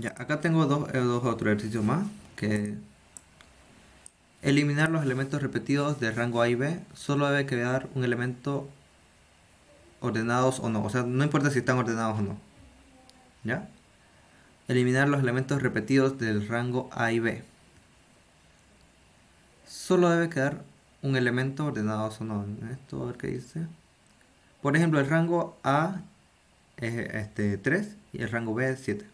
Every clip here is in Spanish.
Ya, acá tengo dos otros ejercicios más, que eliminar los elementos repetidos de rango A y B, solo debe quedar un elemento ordenados o no, o sea, no importa si están ordenados o no, ¿ya? Eliminar los elementos repetidos del rango A y B, solo debe quedar un elemento ordenados o no. Esto, a ver qué dice. Por ejemplo, el rango A es 3 y el rango B es 7.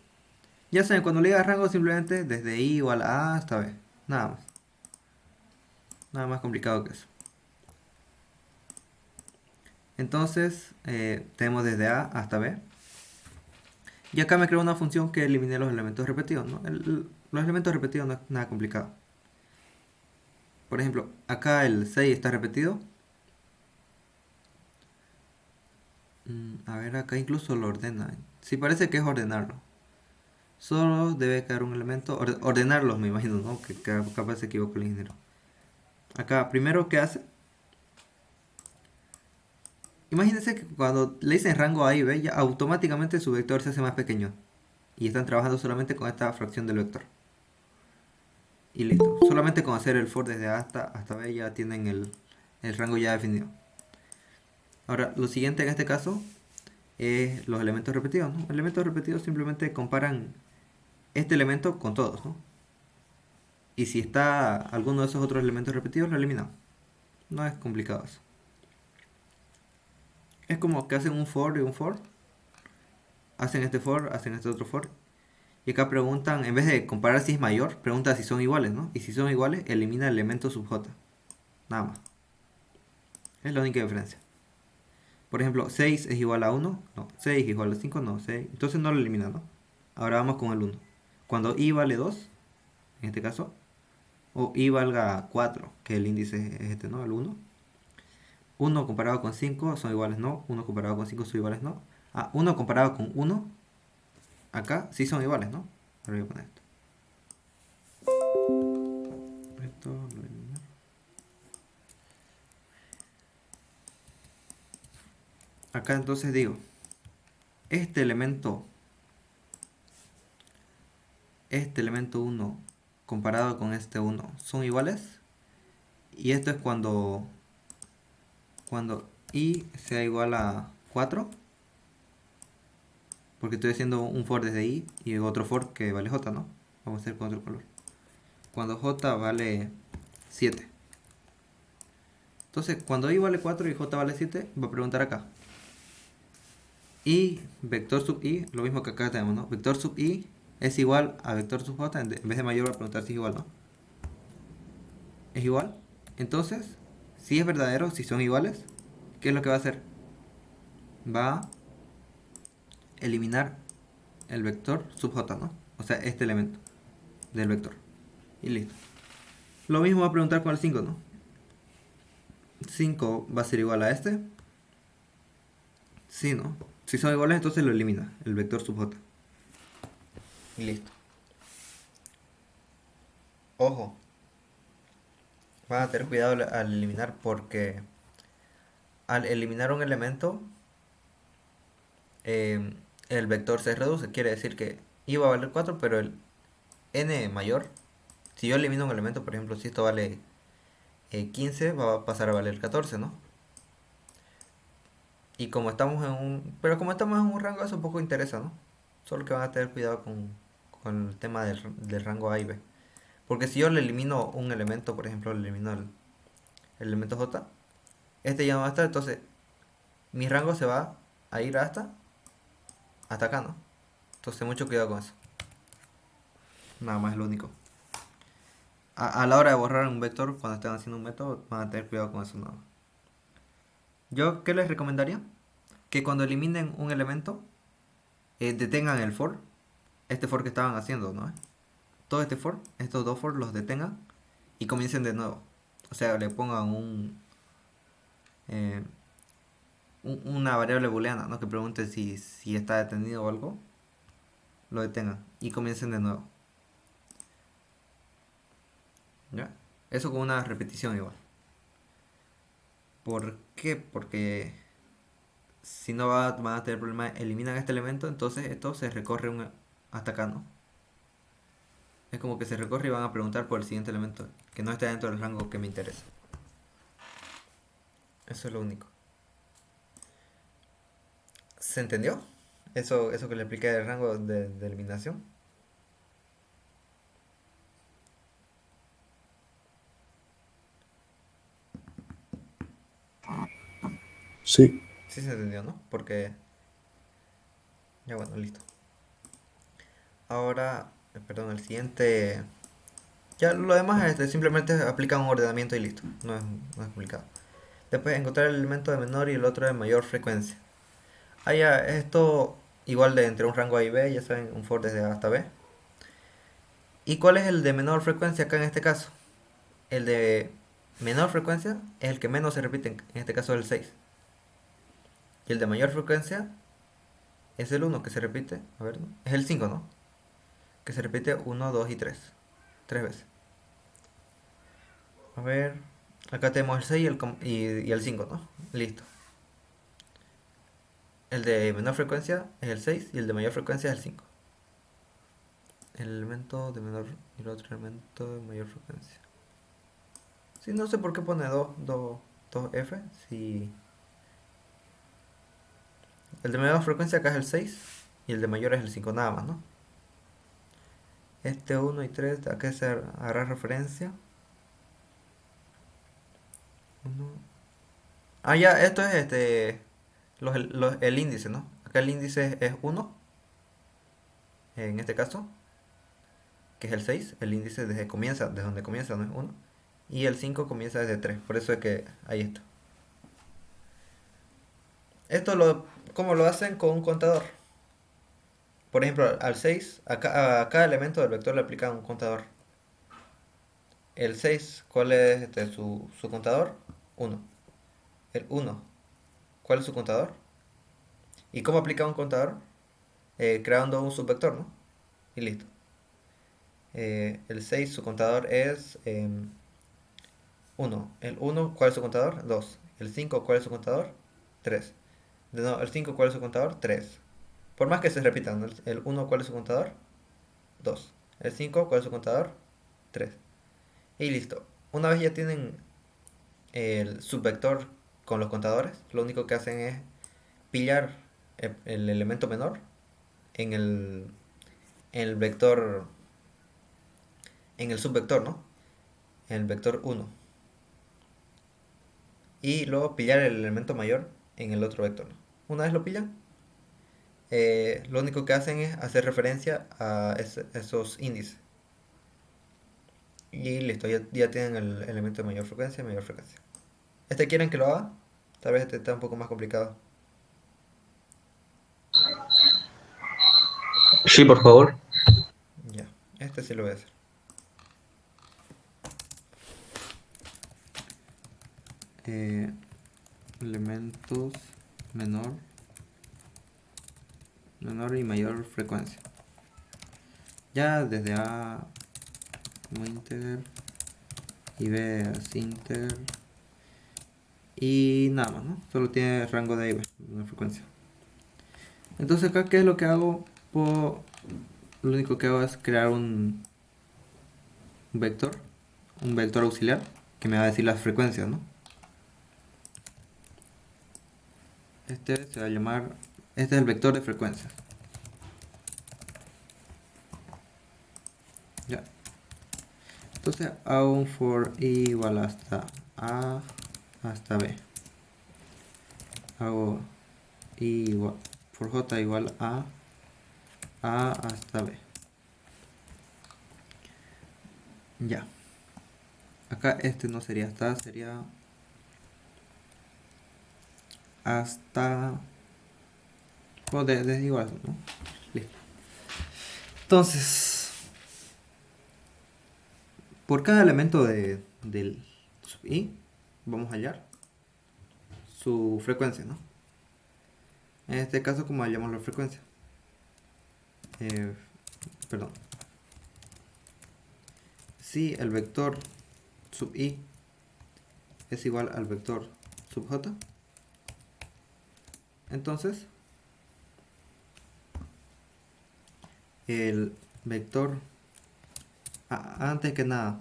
Ya saben, cuando le diga rango simplemente desde I igual a A hasta B, nada más. Nada más complicado que eso. Entonces, tenemos desde A hasta B. Y acá me creo una función que elimine los elementos repetidos, ¿no? Los elementos repetidos no es nada complicado. Por ejemplo, acá el 6 está repetido. A ver, acá incluso lo ordena. Sí, parece que es ordenarlo. Solo debe quedar un elemento. Ordenarlos, me imagino, ¿no? Que capaz se equivocó el ingeniero. Acá, primero, ¿qué hace? Imagínense que cuando le dicen rango A y B, ya automáticamente su vector se hace más pequeño. Y están trabajando solamente con esta fracción del vector. Y listo. Solamente con hacer el for desde A hasta B ya tienen el rango ya definido. Ahora, lo siguiente en este caso es los elementos repetidos, ¿no? Elementos repetidos simplemente comparan este elemento con todos, ¿no? Y si está alguno de esos otros elementos repetidos, lo eliminamos. No es complicado eso. Es como que hacen un for y un for. Hacen este for, hacen este otro for. Y acá preguntan, en vez de comparar si es mayor, pregunta si son iguales, ¿no? Y si son iguales, elimina el elemento sub j. Nada más. Es la única diferencia. Por ejemplo, 6 es igual a 1. No. 6 es igual a 5. No. 6. Entonces no lo elimina, ¿no? Ahora vamos con el 1. Cuando i vale 2, en este caso, o i valga 4, que el índice es este, ¿no? El 1. 1 comparado con 5 son iguales, no. 1 comparado con 5 son iguales, no. Ah, 1 comparado con 1, acá sí son iguales, ¿no? Ahora voy a poner esto. Esto lo voy a eliminar. Acá entonces digo, este elemento 1 comparado con este 1 son iguales. Y esto es cuando i sea igual a 4, porque estoy haciendo un for desde i y otro for que vale j, ¿no? Vamos a hacer con otro color. Cuando j vale 7. Entonces, cuando i vale 4 y j vale 7, va a preguntar acá. Y vector sub i, lo mismo que acá tenemos, ¿no? Vector sub i es igual a vector sub j, en vez de mayor va a preguntar si es igual, ¿no? ¿Es igual? Entonces, si es verdadero, si son iguales, ¿qué es lo que va a hacer? Va a eliminar el vector sub j, ¿no? O sea, este elemento del vector. Y listo. Lo mismo va a preguntar con el 5, ¿no? 5 va a ser igual a este. Sí, ¿no? Si son iguales, entonces lo elimina, el vector sub j. Y listo. Ojo, van a tener cuidado al eliminar porque al eliminar un elemento, eh, el vector se reduce. Quiere decir que i va a valer 4, pero el n mayor, si yo elimino un elemento, por ejemplo, si esto vale 15, va a pasar a valer 14, ¿no? Y como estamos en un... Pero como estamos en un rango, eso poco interesa, ¿no? Solo que van a tener cuidado con el tema del rango A y B. Porque si yo le elimino un elemento, por ejemplo, le elimino el elemento J, este ya no va a estar, entonces mi rango se va a ir hasta acá, ¿no? Entonces mucho cuidado con eso. Nada más es lo único. A la hora de borrar un vector, cuando estén haciendo un método, van a tener cuidado con eso, ¿no? Yo, ¿qué les recomendaría? Que cuando eliminen un elemento, detengan el for, este for que estaban haciendo, ¿no? Todo este for, estos dos for los detengan y comiencen de nuevo. O sea, le pongan eh, una variable booleana, ¿no? Que pregunte si está detenido o algo, lo detengan y comiencen de nuevo. ¿Ya? Eso con una repetición igual. ¿Por qué? Porque si no van a tener problema, eliminan este elemento, entonces esto se recorre hasta acá, ¿no? Es como que se recorre y van a preguntar por el siguiente elemento, que no está dentro del rango que me interesa. Eso es lo único. ¿Se entendió? Eso que le expliqué del rango de eliminación. Sí. Sí se entendió, ¿no? Porque... Ya bueno, listo. Ahora, perdón, el siguiente... Ya lo demás simplemente aplica un ordenamiento y listo. No es complicado. Después encontrar el elemento de menor y el otro de mayor frecuencia. Ah, ya, esto igual de entre un rango A y B, ya saben, un for desde A hasta B. ¿Y cuál es el de menor frecuencia acá en este caso? El de menor frecuencia es el que menos se repite, en este caso es el 6. Y el de mayor frecuencia es el uno que se repite, a ver, ¿no? Es el 5, ¿no? Que se repite uno, 2 y 3. Tres veces. A ver, acá tenemos el 6 y el 5, ¿no? Listo. El de menor frecuencia es el 6 y el de mayor frecuencia es el 5. El elemento de menor y el otro elemento de mayor frecuencia. Sí, no sé por qué pone 2F. Si el de menor frecuencia acá es el 6 y el de mayor es el 5 nada más, ¿no? Este uno y 3 ¿a qué se hará referencia? Uno. Ah, ya, esto es el índice, ¿no? Acá el índice es uno en este caso, que es el 6. El índice desde donde comienza, no es uno. Y el 5 comienza desde 3. Por eso es que hay esto. ¿Cómo lo hacen con un contador? Por ejemplo, al 6 a cada elemento del vector le aplican un contador. El 6, ¿cuál es su contador? Uno. El uno, ¿cuál es su contador? ¿Y cómo aplica un contador? Creando un subvector, ¿no? Y listo. El 6, su contador es 1. El uno, ¿cuál es su contador? 2. El 5, ¿cuál es su contador? 3. No, el 5, ¿cuál es su contador? 3. Por más que se repitan, ¿no? El uno, ¿cuál es su contador? 2. El 5, ¿cuál es su contador? 3. Y listo. Una vez ya tienen el subvector con los contadores, lo único que hacen es pillar el elemento menor en el vector, en el subvector, ¿no? En el vector uno. Y luego pillar el elemento mayor en el otro vector, ¿no? Una vez lo pillan, lo único que hacen es hacer referencia a esos índices. Y listo, ya tienen el elemento de mayor frecuencia y mayor frecuencia. ¿Quieren que lo haga? Tal vez este está un poco más complicado. Sí, por favor. Ya, este sí lo voy a hacer. Eh, elementos menor, menor y mayor frecuencia. Ya desde A como inter y B as inter y nada más, ¿no? Solo tiene rango de A y B, una frecuencia. Entonces acá, ¿qué es lo que hago? Lo único que hago es crear vector, un vector auxiliar que me va a decir las frecuencias, ¿no? Este se va a llamar, este es el vector de frecuencias. Ya. Entonces hago un for i igual hasta A hasta B. Hago i igual, for j igual A hasta B. Ya. Acá este no sería hasta, sería hasta... O desde igual, ¿no? Listo. Entonces, por cada elemento del sub i, vamos a hallar su frecuencia, ¿no? En este caso, como hallamos la frecuencia. Eh, perdón. Si el vector sub i es igual al vector sub j, entonces el vector Antes que nada,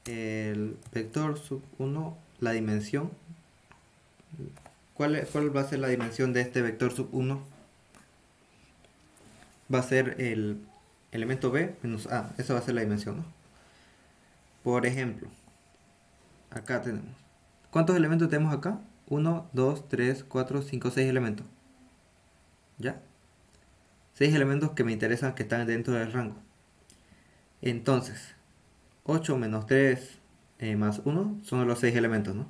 el vector sub 1, la dimensión. ¿Cuál va a ser la dimensión de este vector sub 1? Va a ser el elemento b menos a. Esa va a ser la dimensión, ¿no? Por ejemplo, acá tenemos. ¿Cuántos elementos tenemos acá? 1, 2, 3, 4, 5, 6 elementos. ¿Ya? 6 elementos que me interesan que están dentro del rango. Entonces, 8 menos 3 más 1 son los 6 elementos, ¿no?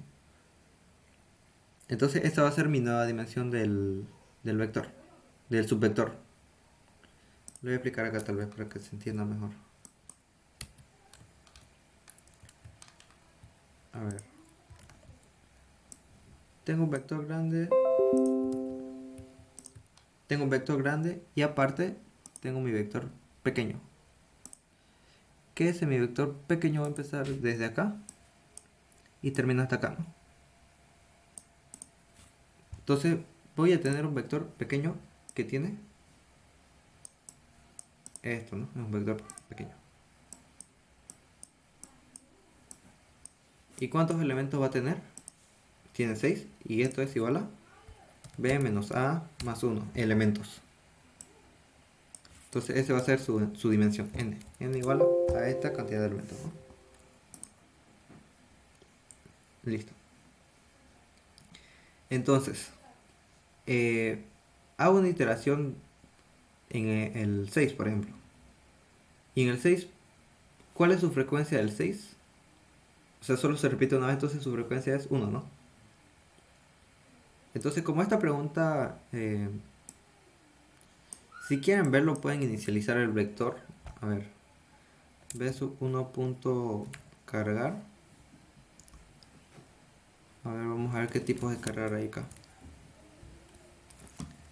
Entonces esta va a ser mi nueva dimensión del vector, del subvector. Lo voy a explicar acá tal vez para que se entienda mejor. A ver. Tengo un vector grande. Tengo un vector grande y aparte tengo mi vector pequeño. Que ese mi vector pequeño va a empezar desde acá y termina hasta acá, ¿no? Entonces voy a tener un vector pequeño que tiene esto, ¿no? Es un vector pequeño. ¿Y cuántos elementos va a tener? Tiene 6 y esto es igual a b menos a más 1 elementos. Entonces ese va a ser su dimensión, n. N igual a esta cantidad de elementos, ¿no? Listo. Entonces, hago una iteración en el 6, por ejemplo. Y en el 6, ¿cuál es su frecuencia del 6? O sea, solo se repite una vez, entonces su frecuencia es 1, ¿no? Entonces, como esta pregunta, si quieren verlo, pueden inicializar el vector. A ver, b sub 1 punto cargar. A ver, vamos a ver qué tipo de cargar hay acá.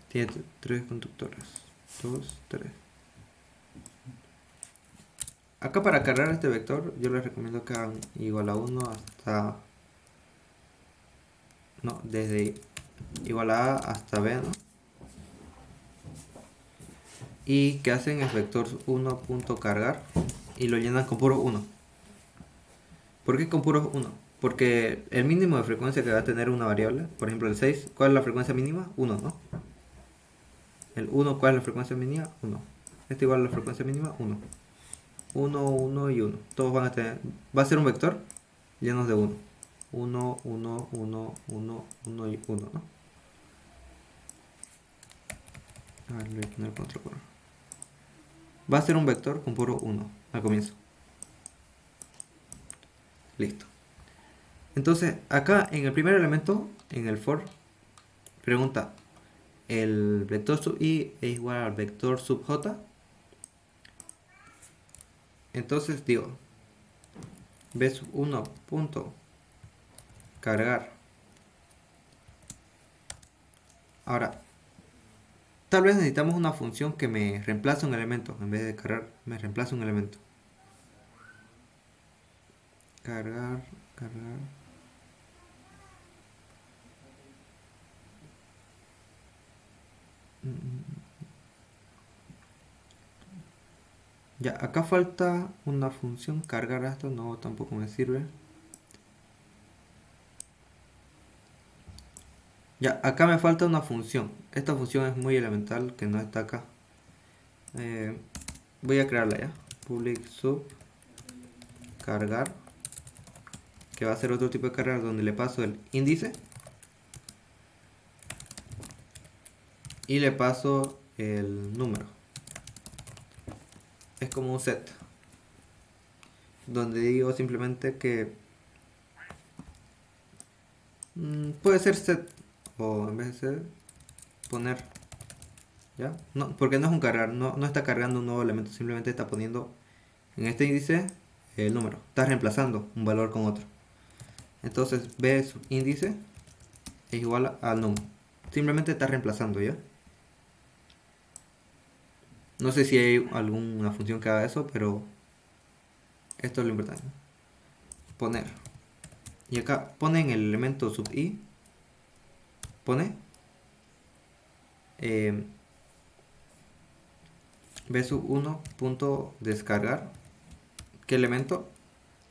Tiene 3 conductores. 2, 3. Acá para cargar este vector, yo les recomiendo que hagan igual a 1 hasta... No, desde igual a hasta b, ¿no? Y que hacen el vector 1.cargar y lo llenan con puro 1. ¿Por qué con puro 1? Porque el mínimo de frecuencia que va a tener una variable, por ejemplo el 6, ¿cuál es la frecuencia mínima? 1, ¿no? El 1, ¿cuál es la frecuencia mínima? 1. Este igual a la frecuencia mínima, 1. 1, 1 y 1. Todos van a tener... Va a ser un vector llenos de 1. 1, 1, 1, 1, 1 y 1, ¿no? A ver, le voy a poner con otro color. Va a ser un vector con puro 1 al comienzo. Listo. Entonces, acá en el primer elemento, en el for, pregunta, ¿el vector sub i es igual al vector sub j? Entonces digo, b sub 1 punto cargar. Ahora, tal vez necesitamos una función que me reemplace un elemento. En vez de cargar, me reemplace un elemento. Cargar, cargar. Ya, acá falta una función. Cargar esto no, tampoco me sirve. Ya, acá me falta una función. Esta función es muy elemental que no está acá. Voy a crearla ya. Public sub cargar, que va a ser otro tipo de cargar donde le paso el índice y le paso el número. Es como un set donde digo simplemente que puede ser set o en vez de ser poner, ¿ya? No, porque no es un cargar, no está cargando un nuevo elemento, simplemente está poniendo en este índice el número, está reemplazando un valor con otro. Entonces b sub índice es igual al número, simplemente está reemplazando, ¿ya? No sé si hay alguna función que haga eso, pero esto es lo importante. Poner. Y acá ponen el elemento sub i. Pone b sub 1 punto descargar. ¿qué elemento?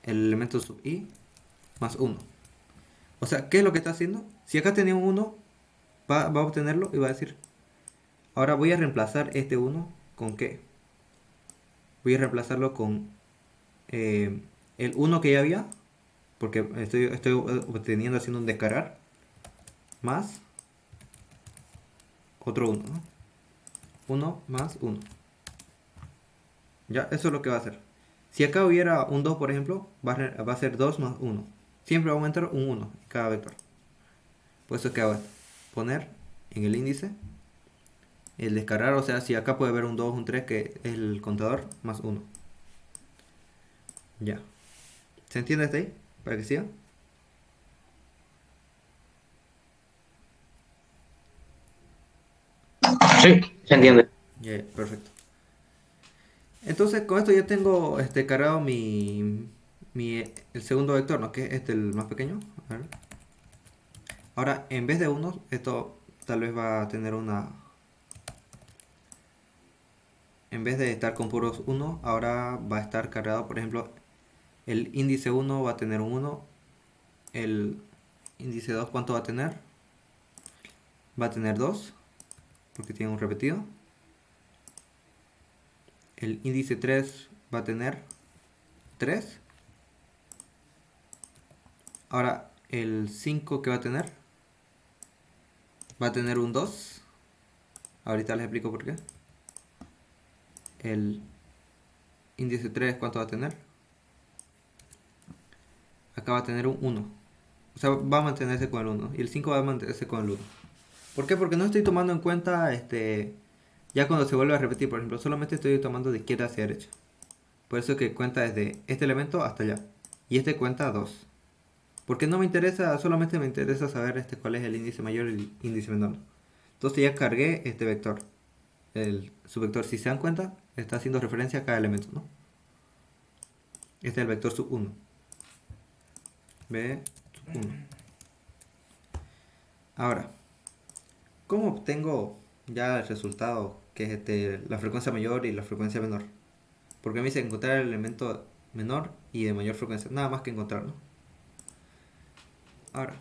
El elemento sub i más 1. O sea, ¿qué es lo que está haciendo? Si acá tenía un 1, va a obtenerlo y va a decir, ahora voy a reemplazar este 1 con ¿qué? Voy a reemplazarlo con el 1 que ya había, porque estoy obteniendo haciendo un descargar, más otro 1, ¿no? 1 más 1. Ya, eso es lo que va a hacer. Si acá hubiera un 2, por ejemplo, va a ser 2 más 1. Siempre va a aumentar un 1 en cada vector. Por eso es que hago esto. Poner en el índice el descargar, o sea, si acá puede haber un 2, un 3, que es el contador, más 1. Ya. ¿Se entiende hasta ahí? Para que siga. Sí, se entiende. Ya, perfecto. Entonces con esto ya tengo cargado el segundo vector, ¿no? Que es este el más pequeño. A ver. Ahora, en vez de 1, esto tal vez va a tener una... En vez de estar con puros 1, ahora va a estar cargado, por ejemplo, el índice 1 va a tener un 1. El índice 2, ¿cuánto va a tener? Va a tener 2, porque tiene un repetido. El índice 3 va a tener 3. Ahora, el 5, ¿qué va a tener? Va a tener un 2. Ahorita les explico por qué. El índice 3, ¿cuánto va a tener? Acá va a tener un 1. O sea, va a mantenerse con el 1. Y el 5 va a mantenerse con el 1. ¿Por qué? Porque no estoy tomando en cuenta ya cuando se vuelve a repetir, por ejemplo, solamente estoy tomando de izquierda hacia derecha. Por eso que cuenta desde este elemento hasta allá. Y este cuenta 2. Porque no me interesa, solamente me interesa saber cuál es el índice mayor y el índice menor. Entonces ya cargué este vector. El subvector, si se dan cuenta, está haciendo referencia a cada elemento, ¿no? Este es el vector sub 1. B sub 1. Ahora, ¿cómo obtengo ya el resultado, que es la frecuencia mayor y la frecuencia menor? Porque me dice encontrar el elemento menor y de mayor frecuencia. Nada más que encontrarlo. Ahora,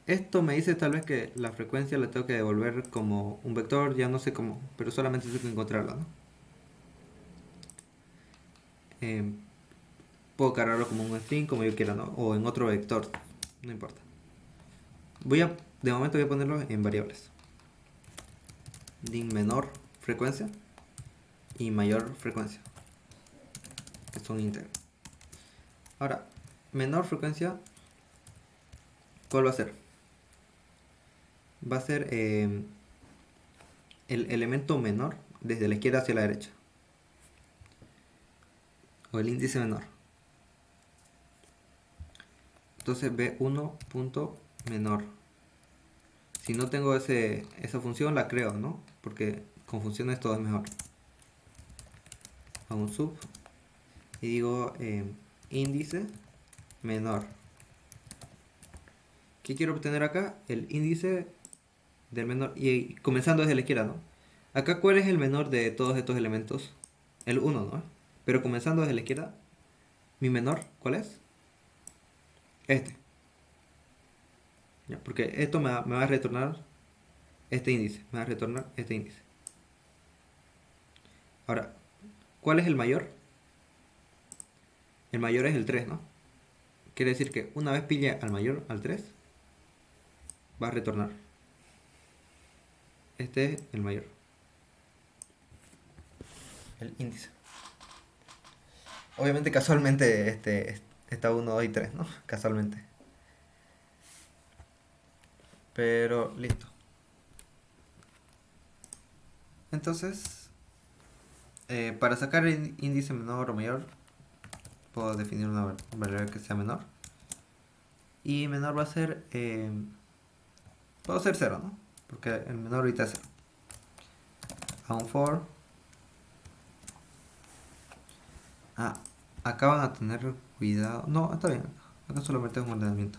esto me dice tal vez que la frecuencia la tengo que devolver como un vector, ya no sé cómo, pero solamente tengo que encontrarla, ¿no? Eh, puedo cargarlo como un string, como yo quiera, ¿no? O en otro vector, no importa. De momento voy a ponerlo en variables. Din menor frecuencia y mayor frecuencia, que son íntegros. Ahora, menor frecuencia, ¿cuál va a ser? Va a ser el elemento menor desde la izquierda hacia la derecha. O el índice menor. Entonces B1 punto menor. Si no tengo esa función, la creo, ¿no? Porque con funciones todo es mejor. Hago un sub y digo índice menor. ¿Qué quiero obtener acá? El índice del menor. Y comenzando desde la izquierda, ¿no? Acá, ¿cuál es el menor de todos estos elementos? El 1, ¿no? Pero comenzando desde la izquierda, mi menor, ¿cuál es? Este. ¿Ya? Porque esto me va a retornar este índice. Me va a retornar este índice. Ahora, ¿cuál es el mayor? El mayor es el 3, ¿no? Quiere decir que una vez pille al mayor, al 3, va a retornar. Este es el mayor. El índice. Obviamente casualmente está 1, 2 y 3, ¿no? Casualmente. Pero listo. Entonces, para sacar el índice menor o mayor, puedo definir una variable que sea menor. Y menor va a ser... puedo ser 0, ¿no? Porque el menor ahorita es 0. A un for. Acá van a tener cuidado. No, está bien. Acá solamente es un ordenamiento.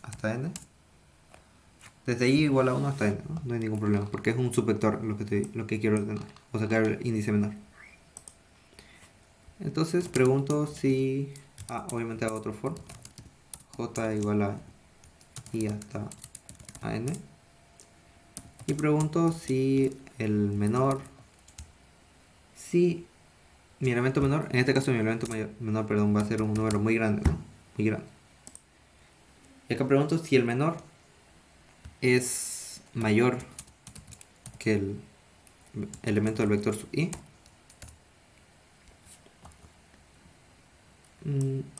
Hasta n. Desde i igual a 1 hasta n, ¿no? No hay ningún problema. Porque es un subvector lo que quiero ordenar. O sacar el índice menor. Entonces pregunto si... obviamente hago otro for. J igual a I hasta a n. Y pregunto si el menor... Si mi elemento menor, en este caso mi elemento menor, perdón, va a ser un número muy grande, ¿no? Muy grande. Y acá pregunto si el menor es mayor que el elemento del vector sub i.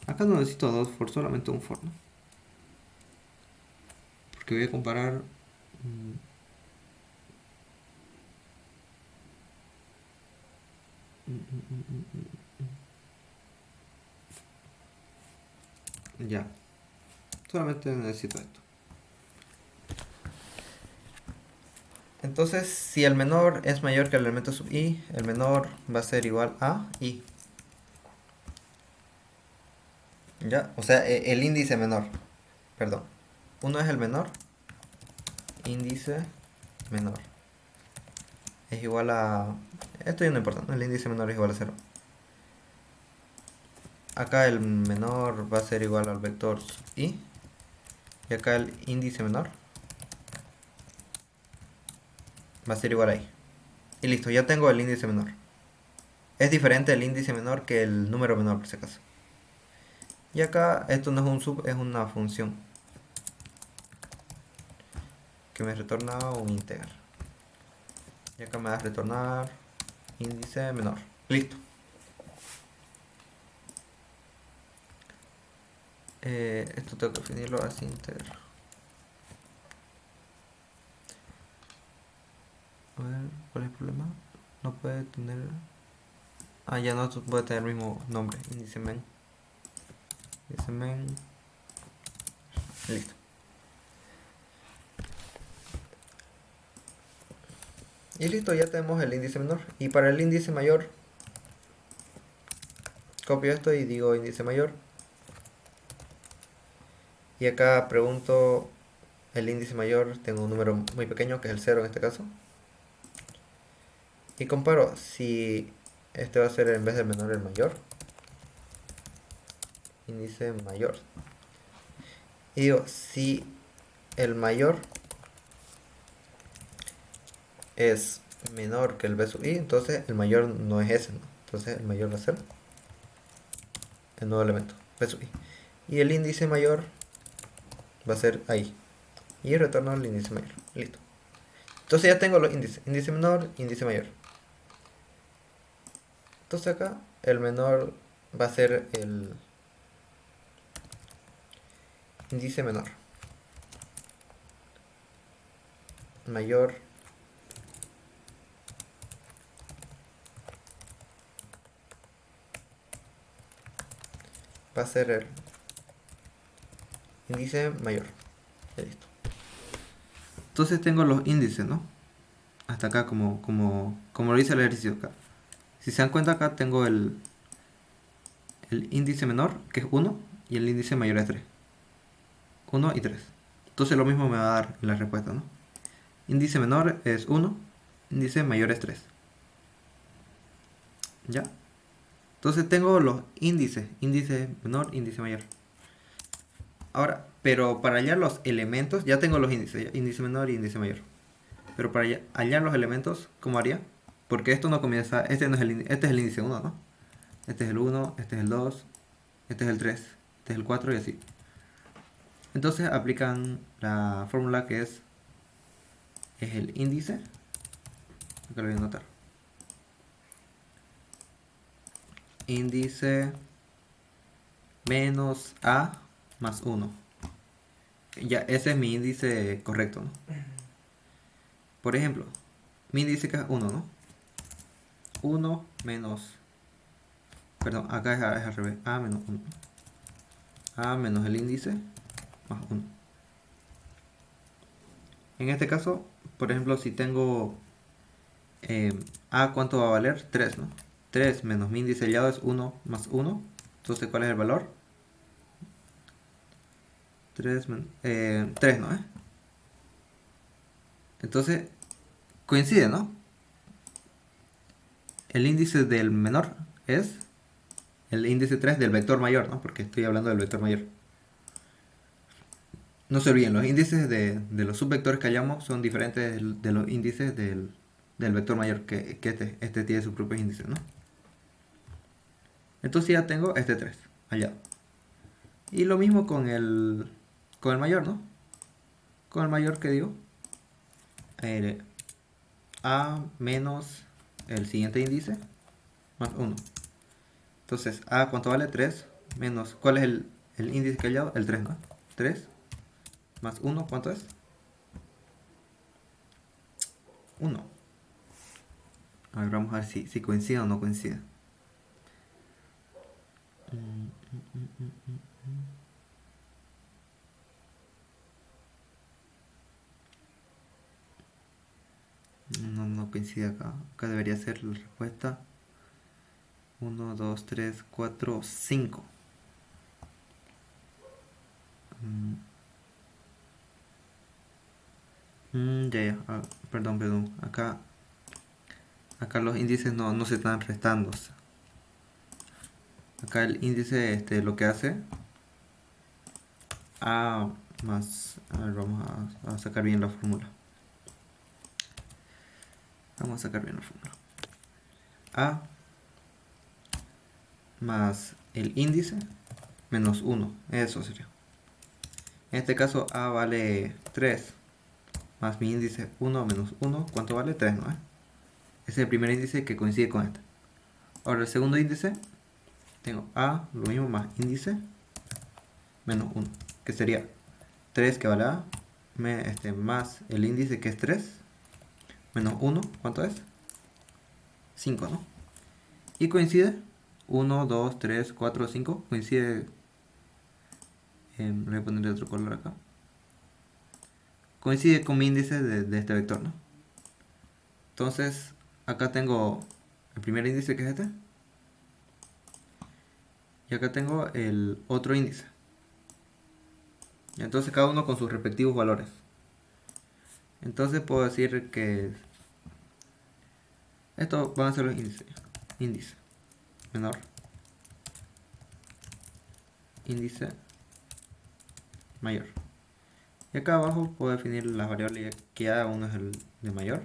Acá no necesito dos for, solamente un for, ¿no? Porque voy a comparar... Ya, solamente necesito esto. Entonces, si el menor es mayor que el elemento sub i, el menor va a ser igual a i. Ya, o sea, el índice menor. Perdón. Uno es el menor. Índice menor. Es igual a... Esto ya no importa, ¿no? El índice menor es igual a 0. Acá el menor va a ser igual al vector sub i. Y acá el índice menor va a ser igual a i. Y listo, ya tengo el índice menor. Es diferente el índice menor que el número menor, por si acaso. Y acá esto no es un sub, es una función que me retorna un integral. Y acá me va a retornar índice menor. Listo. Esto tengo que definirlo así integral. A ver, ¿cuál es el problema? No puede tener... ya no puede tener el mismo nombre. Índice men. Índice men. Listo. Y listo, ya tenemos el índice menor. Y para el índice mayor, copio esto y digo índice mayor. Y acá pregunto el índice mayor. Tengo un número muy pequeño, que es el 0 en este caso. Y comparo si este va a ser en vez del menor el mayor. Índice mayor. Y digo, si el mayor es menor que el b sub i, entonces el mayor no es ese, ¿no? Entonces el mayor va a ser el nuevo elemento, b sub i. Y el índice mayor va a ser ahí. Y retorno al índice mayor. Listo. Entonces ya tengo los índices. Índice menor, índice mayor. Entonces acá el menor va a ser el índice menor. Mayor va a ser el índice mayor. Ya listo. Entonces tengo los índices, ¿no? Hasta acá como lo dice el ejercicio acá. Si se dan cuenta acá tengo el índice menor, que es 1, y el índice mayor es 3. 1 y 3. Entonces lo mismo me va a dar la respuesta, ¿no? Índice menor es 1, índice mayor es 3. ¿Ya? Entonces tengo los índices, índice menor, índice mayor. Ahora, pero para hallar los elementos, ya tengo los índices, ¿ya? Índice menor y índice mayor. Pero para hallar los elementos, ¿cómo haría? Porque esto no comienza, este es el índice 1, ¿no? Este es el 1, este es el 2, este es el 3, este es el 4 y así. Entonces aplican la fórmula que es el índice. Acá lo voy a anotar. Índice menos a más 1. Ya, ese es mi índice correcto, ¿no? Por ejemplo, mi índice que es 1, ¿no? 1 menos... Perdón, acá es al revés. A menos 1. A menos el índice más 1. En este caso, por ejemplo, si tengo A, ¿cuánto va a valer? 3, ¿no? 3 menos mi índice hallado es 1 más 1. Entonces, ¿cuál es el valor? 3, 3, ¿no? Entonces, coincide, ¿no? El índice del menor es el índice 3 del vector mayor, ¿no? Porque estoy hablando del vector mayor. No se olviden, los índices de los subvectores que hallamos son diferentes de los índices del vector mayor, que este tiene sus propios índices, ¿no? Entonces ya tengo este 3 hallado. Y lo mismo con el mayor, ¿no? Con el mayor que digo, a menos el siguiente índice más 1. Entonces, a, ¿cuánto vale? 3 menos, ¿cuál es el índice que he hallado? El 3, ¿no? 3 más 1, ¿cuánto es? 1. A ver, vamos a ver si coincide o no coincide. No coincide acá. Acá debería ser la respuesta 1, 2, 3, 4, 5. Ya. Perdón. Acá los índices no se están restando. Acá el índice lo que hace A más... A ver, vamos a sacar bien la fórmula. Vamos a sacar bien la fórmula. A más el índice menos 1. Eso sería. En este caso A vale 3 más mi índice 1 menos 1. ¿Cuánto vale? 3, ¿no? Ese es el primer índice que coincide con este. Ahora el segundo índice, tengo A, lo mismo, más índice menos 1, que sería 3 que vale A, más el índice que es 3, menos 1, ¿cuánto es? 5, ¿no? Y coincide 1, 2, 3, 4, 5, coincide, voy a ponerle otro color acá, coincide con mi índice de este vector, ¿no? Entonces, acá tengo el primer índice que es este, y acá tengo el otro índice. Entonces cada uno con sus respectivos valores. Entonces puedo decir que estos van a ser los índices. Índice menor, índice mayor. Y acá abajo puedo definir las variables que cada uno es el de mayor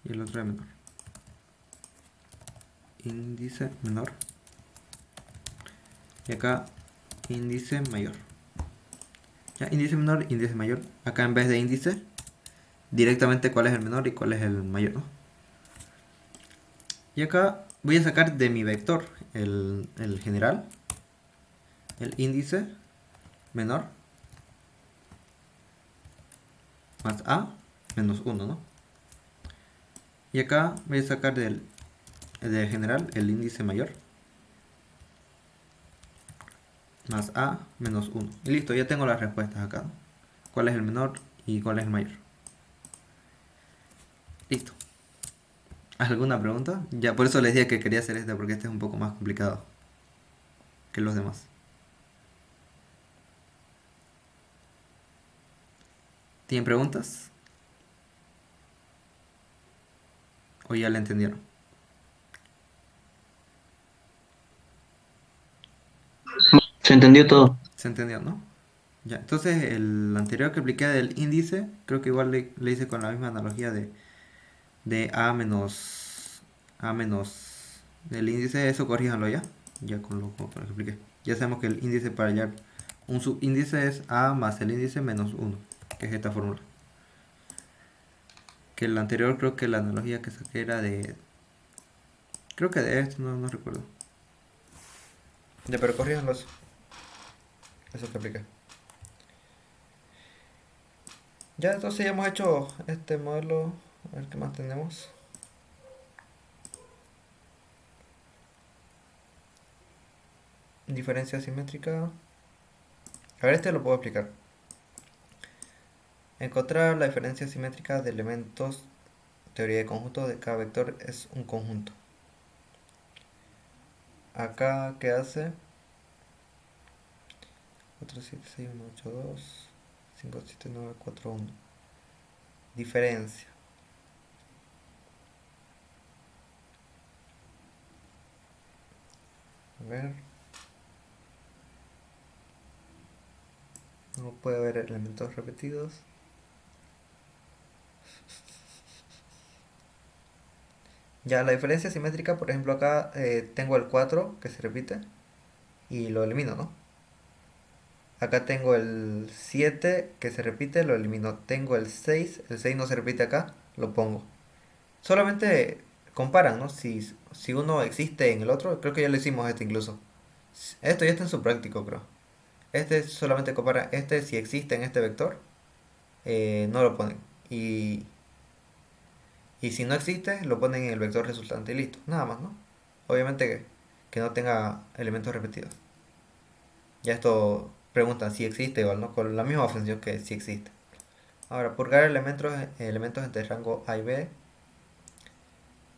y el otro de menor. Índice menor y acá índice mayor. Ya, índice menor, índice mayor. Acá en vez de índice, directamente cuál es el menor y cuál es el mayor, ¿no? Y acá voy a sacar de mi vector el general, el índice menor más A menos 1, ¿no? Y acá voy a sacar del general el índice mayor más A menos 1. Y listo, ya tengo las respuestas acá, ¿no? ¿Cuál es el menor y cuál es el mayor? Listo. ¿Alguna pregunta? Ya, por eso les dije que quería hacer este, porque este es un poco más complicado que los demás. ¿Tienen preguntas? ¿O ya le entendieron? Se entendió todo. ¿Se entendió, no? Ya, entonces el anterior que apliqué del índice, creo que igual le hice con la misma analogía de A menos del índice, eso corríjanlo ya. Ya con lo que expliqué. Ya sabemos que el índice para hallar un subíndice es A más el índice menos 1, que es esta fórmula. Que el anterior creo que la analogía que saqué era de... Creo que de esto, no recuerdo. Ya, pero corríjanlo eso. Eso que apliqué. Ya, entonces ya hemos hecho este modelo. A ver qué más tenemos. Diferencia simétrica. A ver, este lo puedo explicar. Encontrar la diferencia simétrica de elementos. Teoría de conjuntos de cada vector es un conjunto. Acá, ¿qué hace? 4, 7, 6, 1, 8, 2, 5, 7, 9, 4, 1. Diferencia. A ver, no puede haber elementos repetidos. Ya, la diferencia simétrica, por ejemplo, acá tengo el 4 que se repite y lo elimino, ¿no? Acá tengo el 7 que se repite, lo elimino. Tengo el 6 no se repite acá, lo pongo. Solamente comparan, ¿no? Si uno existe en el otro, creo que ya lo hicimos este incluso. Esto ya está en su práctico, creo. Este solamente compara, este si existe en este vector, no lo ponen. Y si no existe, lo ponen en el vector resultante y listo. Nada más, ¿no? Obviamente que no tenga elementos repetidos. Ya esto preguntan si existe igual, ¿no? Con la misma función que si existe. Ahora, purgar elementos entre rango A y B.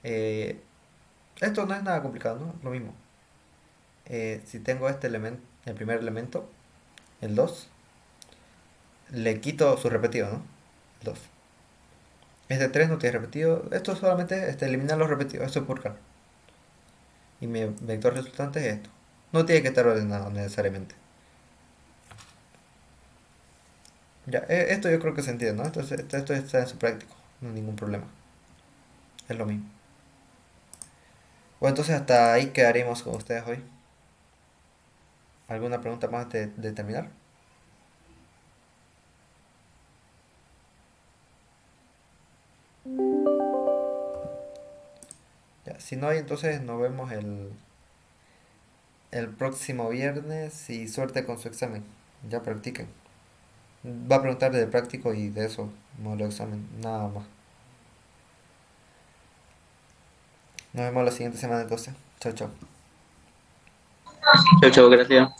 eh, Esto no es nada complicado, ¿no? Lo mismo. Si tengo este elemento, el primer elemento, el 2 le quito su repetido, ¿no? El 2. Este 3 no tiene repetido. Esto solamente eliminar los repetidos. Esto es purgar. Y mi vector resultante es esto. No tiene que estar ordenado necesariamente. Ya, esto yo creo que se entiende, ¿no? Esto está en su práctico. No hay ningún problema. Es lo mismo. Bueno, entonces hasta ahí quedaremos con ustedes hoy. ¿Alguna pregunta más de terminar? Ya, si no hay, entonces nos vemos el próximo viernes y suerte con su examen. Ya practiquen. Va a preguntar de práctico y de eso, modelo de examen, nada más. Nos vemos la siguiente semana entonces. Chao, chao. Chao, chao, gracias.